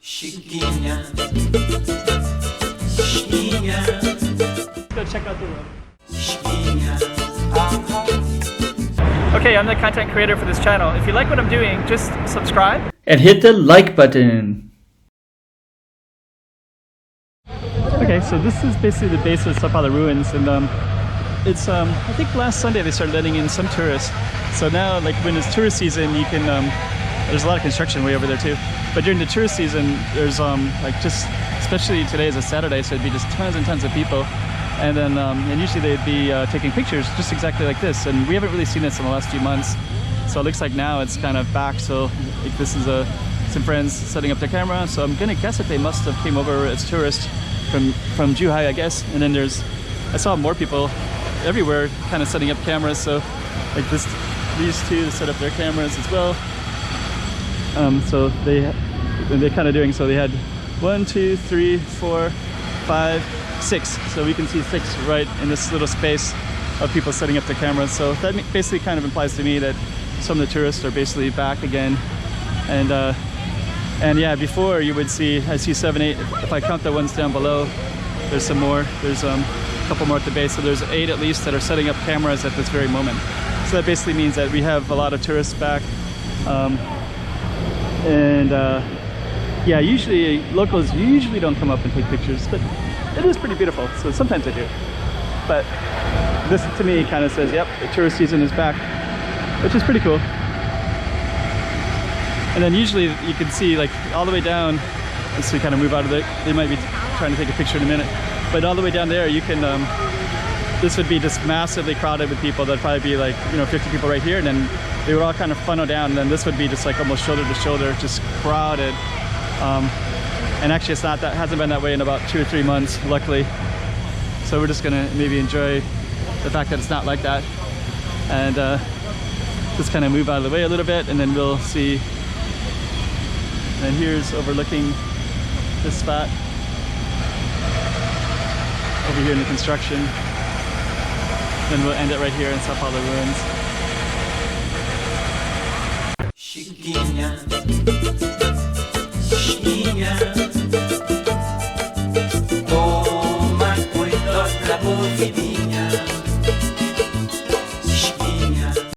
Chiquinha, Chiquinha. Let's go check out the room. Chiquinha. Okay, I'm the content creator for this channel. If you like what I'm doing, just subscribe. And hit the like button. Okay, so this is basically the base of Sao Paulo Ruins, and it's I think last Sunday they started letting in some tourists. So now, like when it's tourist season, you can there's a lot of construction way over there too. But during the tourist season, there's like just especially today is a Saturday, so it'd be just tons and tons of people. And then and usually they'd be taking pictures just exactly like this. And we haven't really seen this in the last few months. So it looks like now it's kind of back. So like this is some friends setting up their camera. So I'm gonna guess that they must have came over as tourists from Zhuhai, I guess. And then I saw more people everywhere kind of setting up cameras. So like these two set up their cameras as well. So they're kind of doing, so they had 1, 2, 3, 4, 5, 6. So we can see 6 right in this little space of people setting up their cameras. So that basically kind of implies to me that some of the tourists are basically back again. And yeah, before you would see, I see 7, 8. If I count the ones down below, there's some more. There's a couple more at the base. So there's 8 at least that are setting up cameras at this very moment. So that basically means that we have a lot of tourists back. Yeah, usually locals usually don't come up and take pictures, but it is pretty beautiful. So sometimes they do. But this to me kind of says, yep, the tourist season is back, which is pretty cool. And then usually you can see like all the way down, let's see, kind of move out of it. They might be trying to take a picture in a minute, but all the way down there you can, this would be just massively crowded with people. There'd probably be like, 50 people right here, and then they would all kind of funnel down, and then this would be just like almost shoulder to shoulder, just crowded. And actually hasn't been that way in about 2 or 3 months, luckily. So we're just gonna maybe enjoy the fact that it's not like that, and just kind of move out of the way a little bit, and then we'll see. And here's overlooking this spot over here in the construction. Then we'll end it right here in Sao Paulo Ruins. Chiquinha, Chiquinha.